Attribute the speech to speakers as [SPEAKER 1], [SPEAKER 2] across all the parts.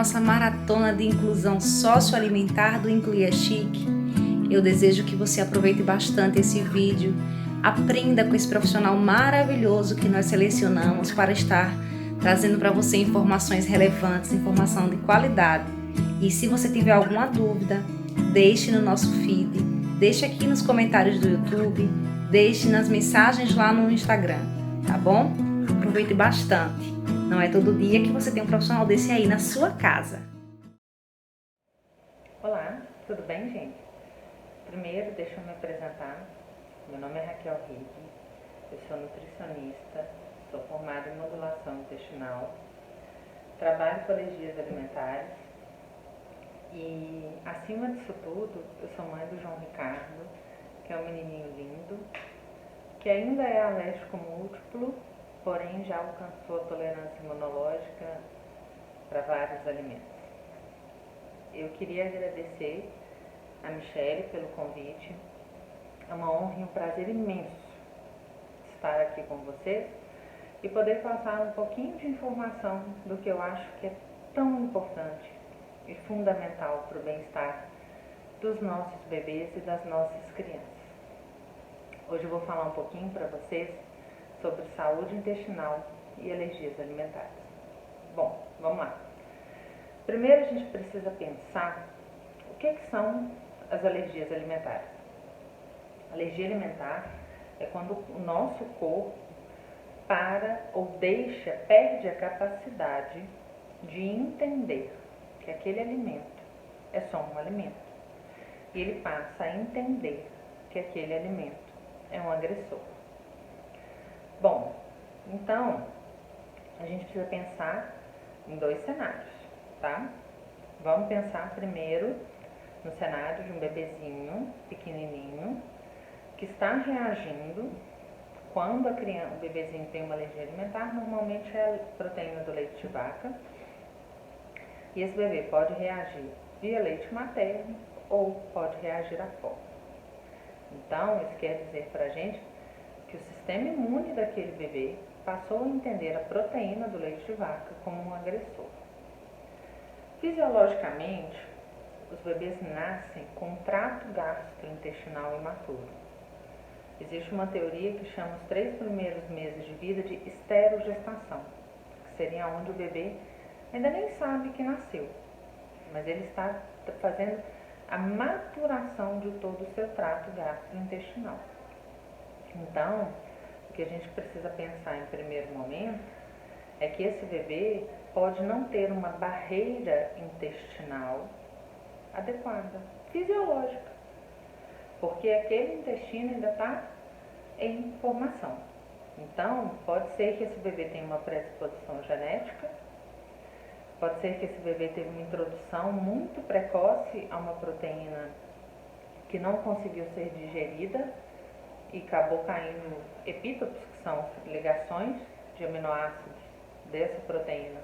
[SPEAKER 1] nossa maratona de inclusão socioalimentar do Incluir Chique. Eu desejo que você aproveite bastante esse vídeo, aprenda com esse profissional maravilhoso que nós selecionamos para estar trazendo para você informações relevantes, informação de qualidade. E se você tiver alguma dúvida, deixe no nosso feed, deixe aqui nos comentários do YouTube, deixe nas mensagens lá no Instagram, tá bom? Aproveite bastante. Não é todo dia que você tem um profissional desse aí na sua casa.
[SPEAKER 2] Olá, tudo bem, gente? Primeiro, deixa eu me apresentar. Meu nome é Raquel Rigg, eu sou nutricionista, sou formada em modulação intestinal, trabalho com alergias alimentares e, acima disso tudo, eu sou mãe do João Ricardo, que é um menininho lindo, que ainda é alérgico múltiplo, porém já alcançou a tolerância imunológica para vários alimentos. Eu queria agradecer a Michele pelo convite. É uma honra e um prazer imenso estar aqui com vocês e poder passar um pouquinho de informação do que eu acho que é tão importante e fundamental para o bem-estar dos nossos bebês e das nossas crianças. Hoje eu vou falar um pouquinho para vocês sobre saúde intestinal e alergias alimentares. Bom, vamos lá. Primeiro a gente precisa pensar o que são as alergias alimentares. Alergia alimentar é quando o nosso corpo perde a capacidade de entender que aquele alimento é só um alimento. E ele passa a entender que aquele alimento é um agressor. Bom, então a gente precisa pensar em dois cenários, tá? Vamos pensar primeiro no cenário de um bebezinho pequenininho que está reagindo quando o bebezinho tem uma alergia alimentar. Normalmente é a proteína do leite de vaca, e esse bebê pode reagir via leite materno ou pode reagir à fome. Então, isso quer dizer pra gente que o sistema imune daquele bebê passou a entender a proteína do leite de vaca como um agressor. Fisiologicamente, os bebês nascem com um trato gastrointestinal imaturo. Existe uma teoria que chama os 3 primeiros meses de vida de esterogestação, que seria onde o bebê ainda nem sabe que nasceu, mas ele está fazendo a maturação de todo o seu trato gastrointestinal. Então, o que a gente precisa pensar em primeiro momento é que esse bebê pode não ter uma barreira intestinal adequada, fisiológica, porque aquele intestino ainda está em formação. Então, pode ser que esse bebê tenha uma predisposição genética, pode ser que esse bebê teve uma introdução muito precoce a uma proteína que não conseguiu ser digerida e acabou caindo epítopos, que são ligações de aminoácidos dessa proteína,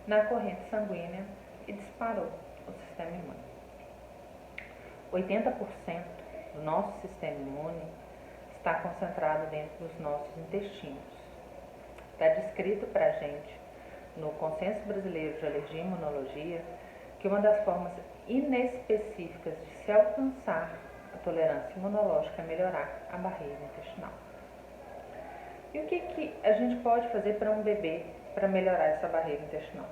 [SPEAKER 2] na corrente sanguínea e disparou o sistema imune. 80% do nosso sistema imune está concentrado dentro dos nossos intestinos. Está descrito para a gente no Consenso Brasileiro de Alergia e Imunologia que uma das formas inespecíficas de se alcançar a tolerância imunológica é melhorar a barreira intestinal. E o que a gente pode fazer para um bebê para melhorar essa barreira intestinal?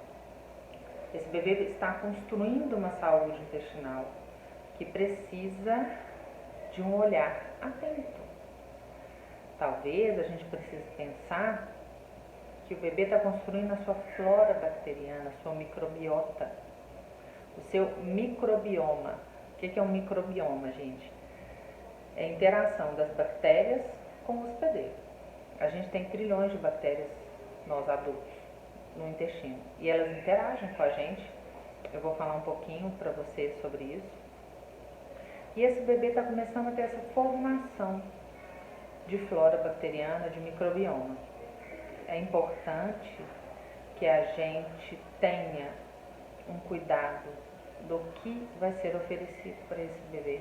[SPEAKER 2] Esse bebê está construindo uma saúde intestinal que precisa de um olhar atento. Talvez a gente precise pensar que o bebê está construindo a sua flora bacteriana, a sua microbiota, o seu microbioma. O que é um microbioma, gente? É a interação das bactérias com o hospedeiro. A gente tem trilhões de bactérias, nós adultos, no intestino, e elas interagem com a gente. Eu vou falar um pouquinho para vocês sobre isso. E esse bebê está começando a ter essa formação de flora bacteriana, de microbioma. É importante que a gente tenha um cuidado do que vai ser oferecido para esse bebê.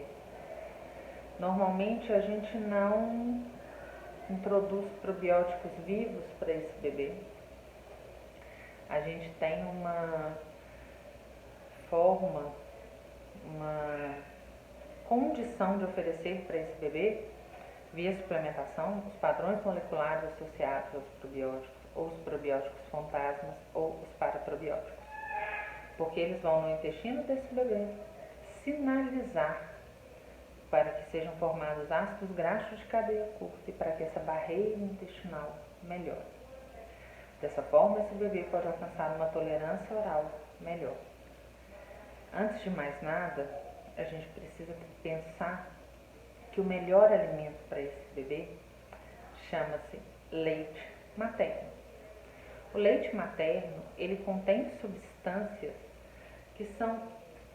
[SPEAKER 2] Normalmente a gente não introduz probióticos vivos para esse bebê. A gente tem uma forma, uma condição de oferecer para esse bebê, via suplementação, os padrões moleculares associados aos probióticos, ou os probióticos fantasmas, ou os paraprobióticos. Porque eles vão no intestino desse bebê sinalizar para que sejam formados ácidos graxos de cadeia curta e para que essa barreira intestinal melhore. Dessa forma, esse bebê pode alcançar uma tolerância oral melhor. Antes de mais nada, a gente precisa pensar que o melhor alimento para esse bebê chama-se leite materno. O leite materno, ele contém substâncias que são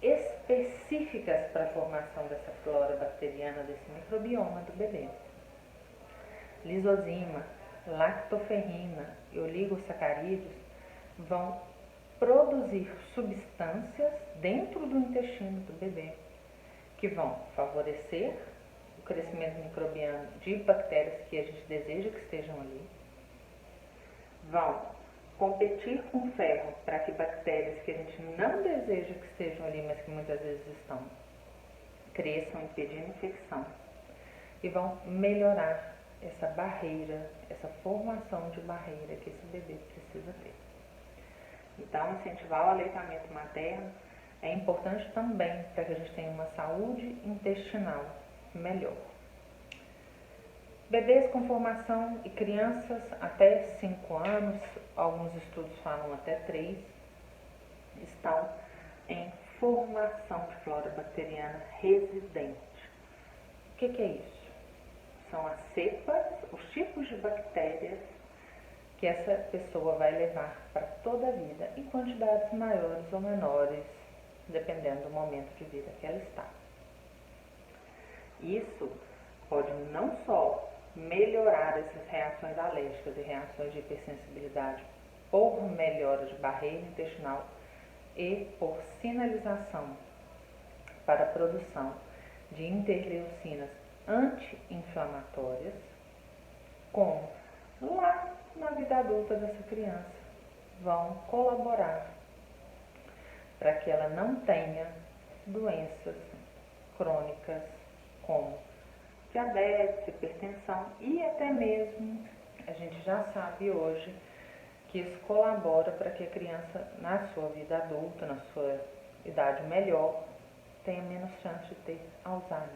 [SPEAKER 2] específicas para a formação dessa flora bacteriana, desse microbioma do bebê. Lisozima, lactoferrina e oligosacarídeos vão produzir substâncias dentro do intestino do bebê que vão favorecer o crescimento microbiano de bactérias que a gente deseja que estejam ali, vão competir com ferro para que bactérias que a gente não deseja que estejam ali, mas que muitas vezes estão, cresçam, impedindo infecção, e vão melhorar essa barreira, essa formação de barreira que esse bebê precisa ter. Então, incentivar o aleitamento materno é importante também para que a gente tenha uma saúde intestinal melhor. Bebês com formação e crianças até 5 anos, alguns estudos falam até 3, estão em formação de flora bacteriana residente. O que é isso? São as cepas, os tipos de bactérias que essa pessoa vai levar para toda a vida, em quantidades maiores ou menores, dependendo do momento de vida que ela está. Isso pode não só melhorar essas reações alérgicas e reações de hipersensibilidade por melhora de barreira intestinal e por sinalização para a produção de interleucinas anti-inflamatórias, como lá na vida adulta dessa criança vão colaborar para que ela não tenha doenças crônicas como diabetes, hipertensão e até mesmo, a gente já sabe hoje, que isso colabora para que a criança, na sua vida adulta, na sua idade melhor, tenha menos chance de ter Alzheimer.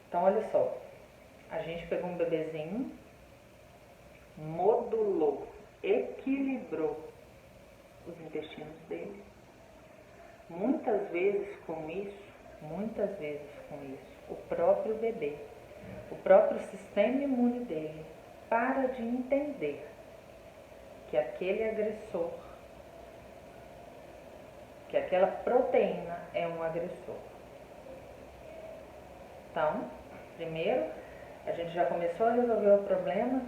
[SPEAKER 2] Então, olha só, a gente pegou um bebezinho, modulou, equilibrou os intestinos dele. Muitas vezes com isso, o próprio bebê, o próprio sistema imune dele para de entender que aquele agressor, que aquela proteína é um agressor. Então, primeiro, a gente já começou a resolver o problema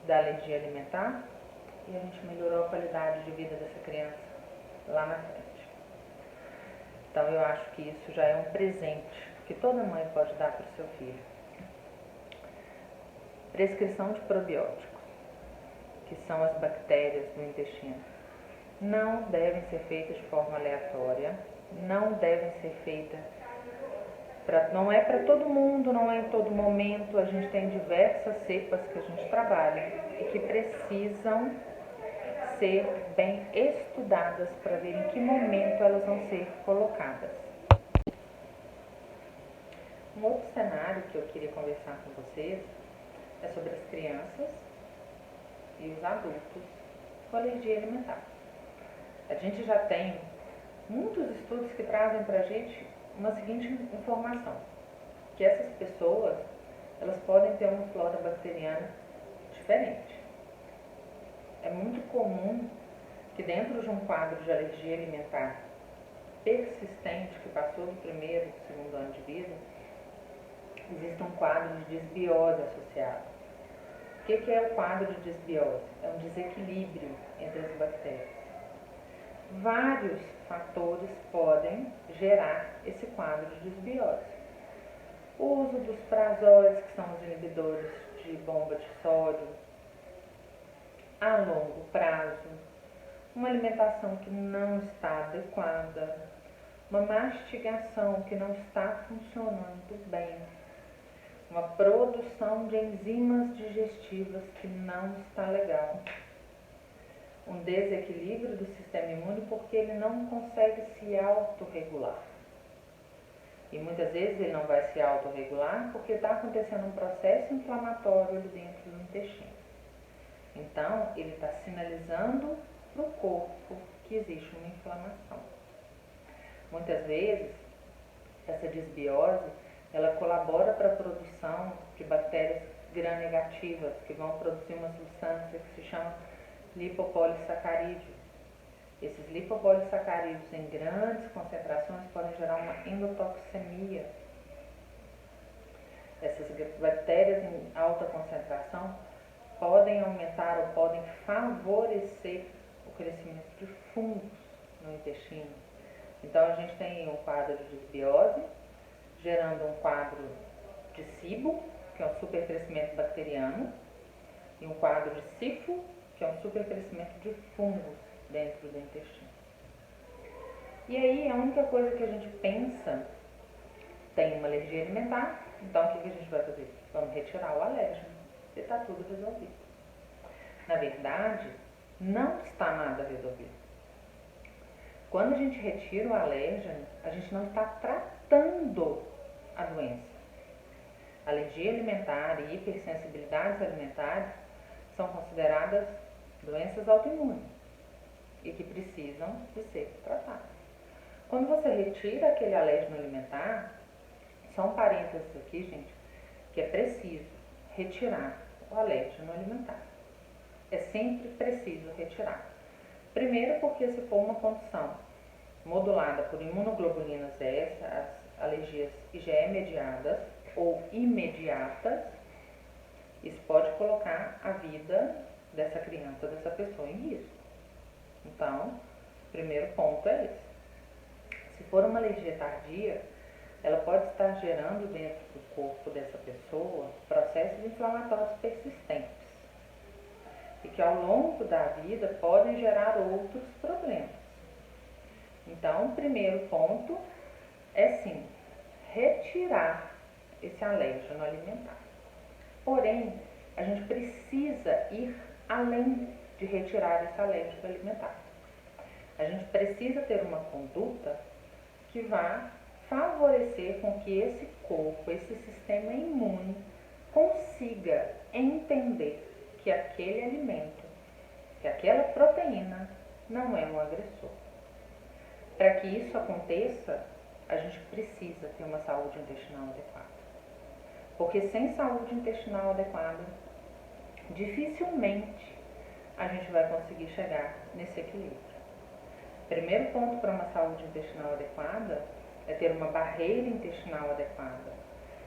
[SPEAKER 2] da alergia alimentar e a gente melhorou a qualidade de vida dessa criança lá na frente. Então, eu acho que isso já é um presente que toda mãe pode dar para o seu filho. Prescrição de probióticos, que são as bactérias do intestino, não devem ser feitas de forma aleatória, não devem ser feitas, não é para todo mundo, não é em todo momento. A gente tem diversas cepas que a gente trabalha e que precisam ser bem estudadas para ver em que momento elas vão ser colocadas. Um outro cenário que eu queria conversar com vocês é sobre as crianças e os adultos com alergia alimentar. A gente já tem muitos estudos que trazem para a gente uma seguinte informação, que essas pessoas, elas podem ter uma flora bacteriana diferente. É muito comum que dentro de um quadro de alergia alimentar persistente, que passou do primeiro e do segundo ano de vida, existe um quadro de desbiose associado. O que é o quadro de desbiose? É um desequilíbrio entre as bactérias. Vários fatores podem gerar esse quadro de desbiose. O uso dos prazóis, que são os inibidores de bomba de sódio, a longo prazo, uma alimentação que não está adequada, uma mastigação que não está funcionando bem, uma produção de enzimas digestivas que não está legal, um desequilíbrio do sistema imune porque ele não consegue se autorregular. E muitas vezes ele não vai se autorregular porque está acontecendo um processo inflamatório ali dentro do intestino. Então, ele está sinalizando para o corpo que existe uma inflamação. Muitas vezes, essa disbiose, ela colabora para a produção de bactérias gram-negativas, que vão produzir uma substância que se chama lipopolissacarídeo. Esses lipopolissacarídeos em grandes concentrações podem gerar uma endotoxemia. Essas bactérias em alta concentração podem aumentar ou podem favorecer o crescimento de fungos no intestino. Então a gente tem um quadro de disbiose, gerando um quadro de SIBO, que é um supercrescimento bacteriano, e um quadro de SIFO, que é um supercrescimento de fungos dentro do intestino. E aí a única coisa que a gente pensa, tem uma alergia alimentar, então o que a gente vai fazer? Vamos retirar o alérgeno e está tudo resolvido. Na verdade, não está nada resolvido. Quando a gente retira o alérgeno, a gente não está tratando a doença. Alergia alimentar e hipersensibilidades alimentares são consideradas doenças autoimunes e que precisam de ser tratadas. Quando você retira aquele alérgeno alimentar, só um parênteses aqui, gente, que é preciso retirar o alérgeno alimentar. É sempre preciso retirar. Primeiro porque se for uma condição modulada por imunoglobulinas S, as alergias IgE mediadas ou imediatas, isso pode colocar a vida dessa criança, dessa pessoa em risco. Então, o primeiro ponto é esse. Se for uma alergia tardia, ela pode estar gerando dentro do corpo dessa pessoa processos inflamatórios persistentes e que ao longo da vida podem gerar outros problemas. Então, o primeiro ponto é sim, retirar esse alérgeno alimentar. Porém, a gente precisa ir além de retirar esse alérgeno alimentar. A gente precisa ter uma conduta que vá favorecer com que esse corpo, esse sistema imune, consiga entender que aquele alimento, que aquela proteína não é um agressor. Para que isso aconteça, a gente precisa ter uma saúde intestinal adequada. Porque sem saúde intestinal adequada, dificilmente a gente vai conseguir chegar nesse equilíbrio. Primeiro ponto para uma saúde intestinal adequada é ter uma barreira intestinal adequada,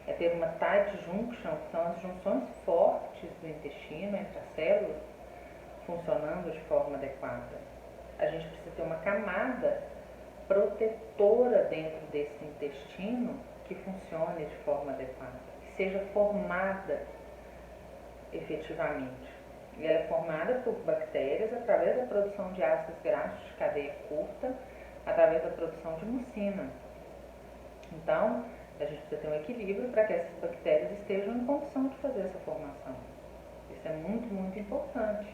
[SPEAKER 2] é ter uma tight junction, que são as junções fortes do intestino entre as células, funcionando de forma adequada. A gente precisa ter uma camada protetora dentro desse intestino que funcione de forma adequada, que seja formada efetivamente. E ela é formada por bactérias através da produção de ácidos graxos de cadeia curta, através da produção de mucina. Então, a gente precisa ter um equilíbrio para que essas bactérias estejam em condição de fazer essa formação. Isso é muito, muito importante.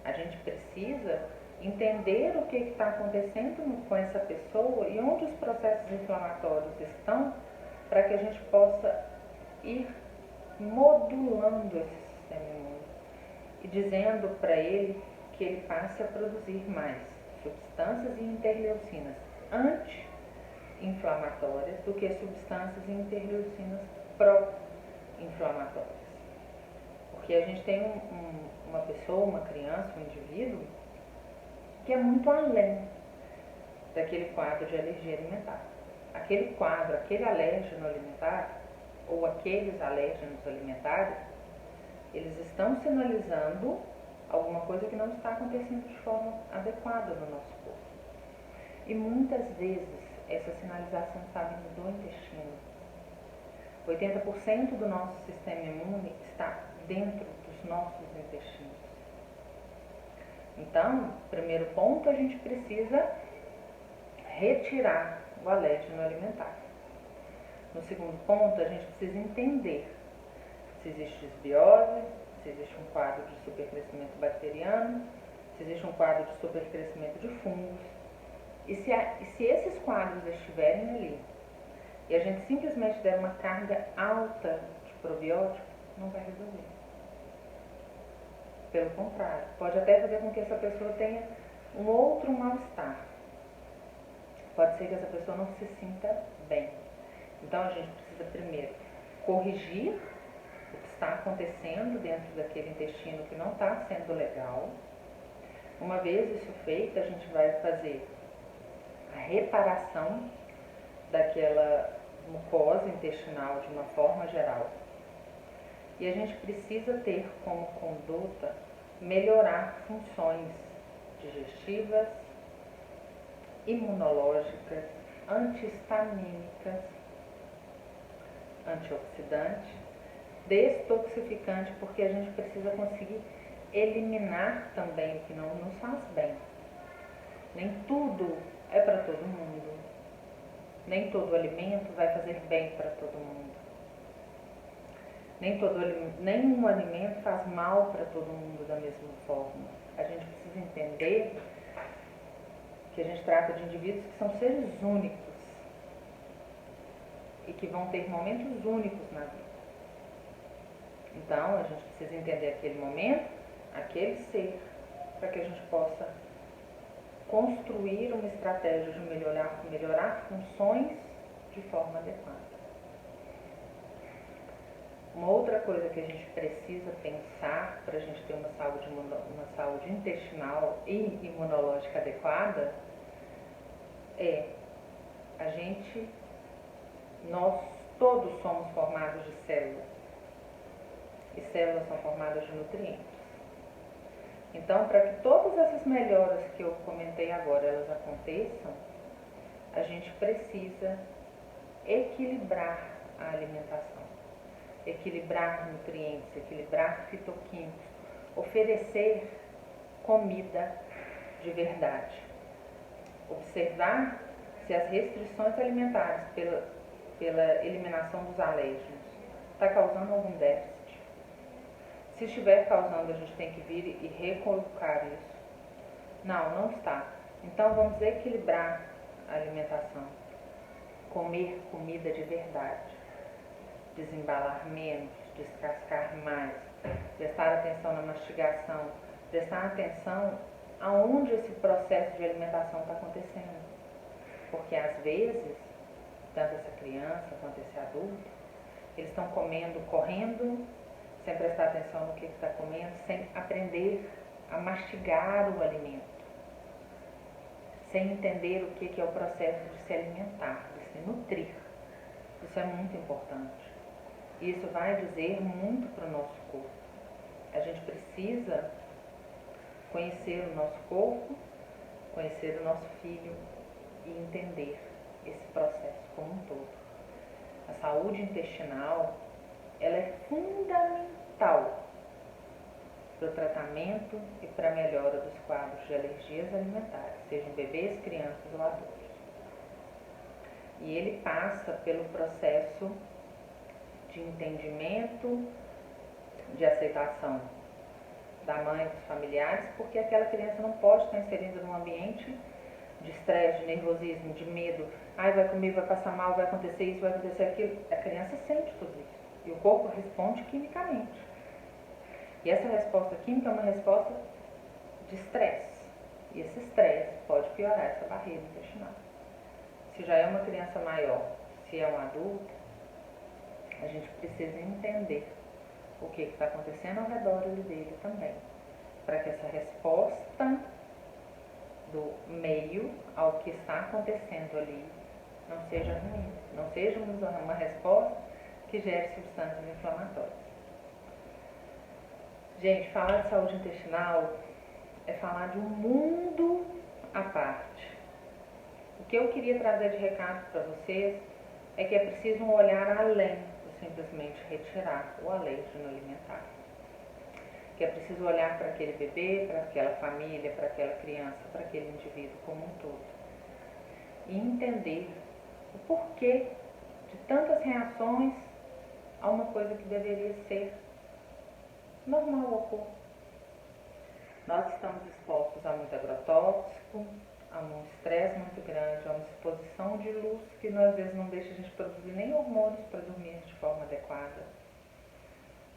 [SPEAKER 2] A gente precisa entender o que está acontecendo com essa pessoa e onde os processos inflamatórios estão, para que a gente possa ir modulando esse sistema imune e dizendo para ele que ele passe a produzir mais substâncias e interleucinas anti-inflamatórias do que substâncias e interleucinas pró-inflamatórias. Porque a gente tem uma pessoa, uma criança, um indivíduo que é muito além daquele quadro de alergia alimentar. Aquele quadro, aquele alérgeno alimentar ou aqueles alérgenos alimentares, eles estão sinalizando alguma coisa que não está acontecendo de forma adequada no nosso corpo. E muitas vezes essa sinalização está vindo do intestino. 80% do nosso sistema imune está dentro dos nossos intestinos. Então, primeiro ponto, a gente precisa retirar o alérgeno alimentar. No segundo ponto, a gente precisa entender se existe desbiose, se existe um quadro de supercrescimento bacteriano, se existe um quadro de supercrescimento de fungos. E se esses quadros estiverem ali e a gente simplesmente der uma carga alta de probiótico, não vai resolver. Pelo contrário, pode até fazer com que essa pessoa tenha um outro mal-estar. Pode ser que essa pessoa não se sinta bem. Então a gente precisa primeiro corrigir o que está acontecendo dentro daquele intestino que não está sendo legal. Uma vez isso feito, a gente vai fazer a reparação daquela mucosa intestinal de uma forma geral. E a gente precisa ter como conduta melhorar funções digestivas, imunológicas, antihistamínicas, antioxidante, detoxificante, porque a gente precisa conseguir eliminar também o que não nos faz bem. Nem tudo é para todo mundo. Nem todo alimento vai fazer bem para todo mundo. Nenhum alimento faz mal para todo mundo da mesma forma. A gente precisa entender que a gente trata de indivíduos que são seres únicos e que vão ter momentos únicos na vida. Então, a gente precisa entender aquele momento, aquele ser, para que a gente possa construir uma estratégia de melhorar funções de forma adequada. Uma outra coisa que a gente precisa pensar para a gente ter uma saúde intestinal e imunológica adequada é nós todos somos formados de células e células são formadas de nutrientes. Então, para que todas essas melhoras que eu comentei agora elas aconteçam, a gente precisa equilibrar a alimentação, equilibrar nutrientes, equilibrar fitoquímicos, oferecer comida de verdade. Observar se as restrições alimentares pela eliminação dos alérgenos está causando algum déficit. Se estiver causando, a gente tem que vir e recolocar isso. Não está. Então vamos equilibrar a alimentação. Comer comida de verdade. Desembalar menos, descascar mais, prestar atenção na mastigação, prestar atenção aonde esse processo de alimentação está acontecendo. Porque às vezes, tanto essa criança quanto esse adulto, eles estão comendo, correndo, sem prestar atenção no que está comendo, sem aprender a mastigar o alimento, sem entender o que é o processo de se alimentar, de se nutrir. Isso é muito importante. Isso vai dizer muito para o nosso corpo. A gente precisa conhecer o nosso corpo, conhecer o nosso filho e entender esse processo como um todo. A saúde intestinal, ela é fundamental para o tratamento e para a melhora dos quadros de alergias alimentares, sejam bebês, crianças ou adultos. E ele passa pelo processo de entendimento, de aceitação da mãe e dos familiares, porque aquela criança não pode estar inserida num ambiente de estresse, de nervosismo, de medo. Ai, vai comer, vai passar mal, vai acontecer isso, vai acontecer aquilo. A criança sente tudo isso. E o corpo responde quimicamente. E essa resposta química é uma resposta de estresse. E esse estresse pode piorar essa barreira intestinal. Se já é uma criança maior, se é um adulto, a gente precisa entender o que está acontecendo ao redor dele também, para que essa resposta do meio ao que está acontecendo ali não seja ruim, não seja uma resposta que gere substâncias inflamatórias. Gente, falar de saúde intestinal é falar de um mundo à parte. O que eu queria trazer de recado para vocês é que é preciso um olhar além de simplesmente retirar o alérgeno alimentar. que é preciso olhar para aquele bebê, para aquela família, para aquela criança, para aquele indivíduo como um todo. E entender o porquê de tantas reações a uma coisa que deveria ser normal ao corpo. Nós estamos expostos a muito agrotóxico, a um estresse muito grande, a uma exposição de luz que às vezes não deixa a gente produzir nem hormônios para dormir de forma adequada.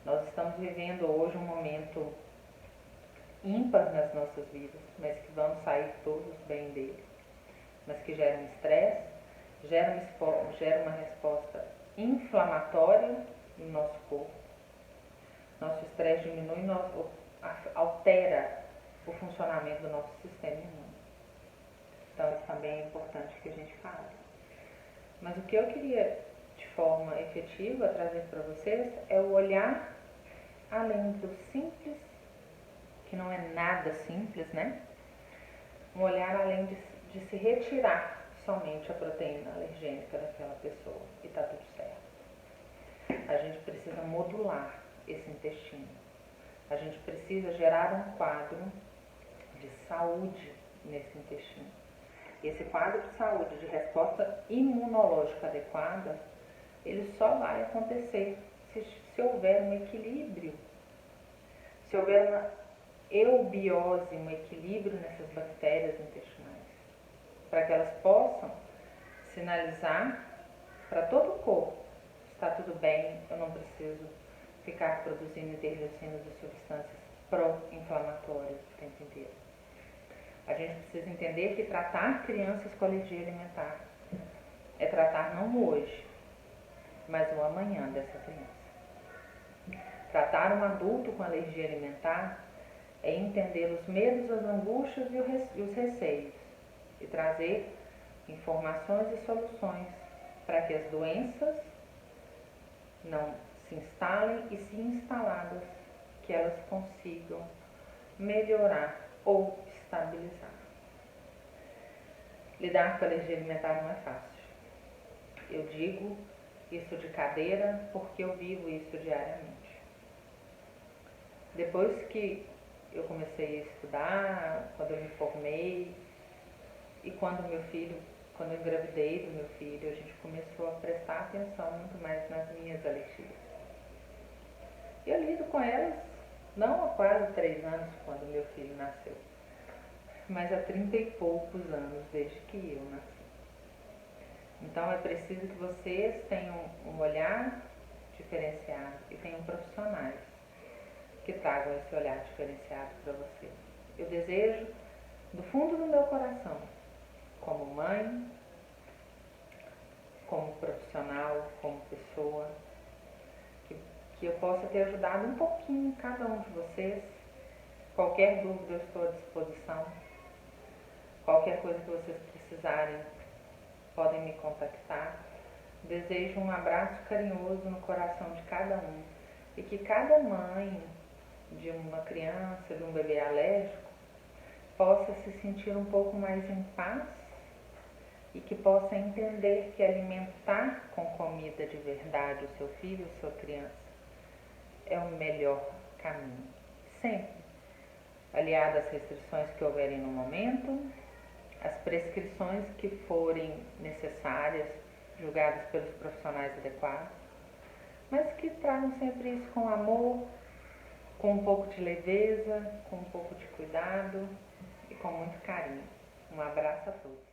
[SPEAKER 2] Nós estamos vivendo hoje um momento ímpar nas nossas vidas, mas que vamos sair todos bem dele, mas que gera um estresse, gera uma resposta inflamatória no nosso corpo. Nosso estresse diminui, altera o funcionamento do nosso sistema imune. Então isso também é importante que a gente fale. Mas o que eu queria de forma efetiva trazer para vocês é o olhar além do simples, que não é nada simples, né? Um olhar além de se retirar somente a proteína alergênica daquela pessoa e tá tudo certo. A gente precisa modular esse intestino. A gente precisa gerar um quadro de saúde nesse intestino. E esse quadro de saúde, de resposta imunológica adequada, ele só vai acontecer se houver um equilíbrio, se houver uma eubiose, um equilíbrio nessas bactérias intestinais, para que elas possam sinalizar para todo o corpo: está tudo bem, eu não preciso ficar produzindo interleucinas e substâncias pró-inflamatórias o tempo inteiro. A gente precisa entender que tratar crianças com alergia alimentar é tratar não o hoje, mas o amanhã dessa criança. Tratar um adulto com alergia alimentar é entender os medos, as angústias e os receios e trazer informações e soluções para que as doenças não se instalem e, se instaladas, que elas consigam melhorar ou estabilizar. Lidar com a alergia alimentar não é fácil. Eu digo isso de cadeira porque eu vivo isso diariamente. Depois que eu comecei a estudar, quando eu me formei e quando eu engravidei do meu filho, a gente começou a prestar atenção muito mais nas minhas alergias. E eu lido com elas não há quase 3 anos, quando meu filho nasceu, mas há 30 e poucos anos desde que eu nasci. Então é preciso que vocês tenham um olhar diferenciado e tenham profissionais que tragam esse olhar diferenciado para vocês. Eu desejo, do fundo do meu coração, como mãe, como profissional, como pessoa, que eu possa ter ajudado um pouquinho cada um de vocês. Qualquer dúvida eu estou à disposição. Qualquer coisa que vocês precisarem, podem me contactar. Desejo um abraço carinhoso no coração de cada um e que cada mãe de uma criança, de um bebê alérgico, possa se sentir um pouco mais em paz e que possa entender que alimentar com comida de verdade o seu filho ou sua criança é o melhor caminho. Sempre aliado às restrições que houverem no momento, as prescrições que forem necessárias, julgadas pelos profissionais adequados, mas que tragam sempre isso com amor, com um pouco de leveza, com um pouco de cuidado e com muito carinho. Um abraço a todos.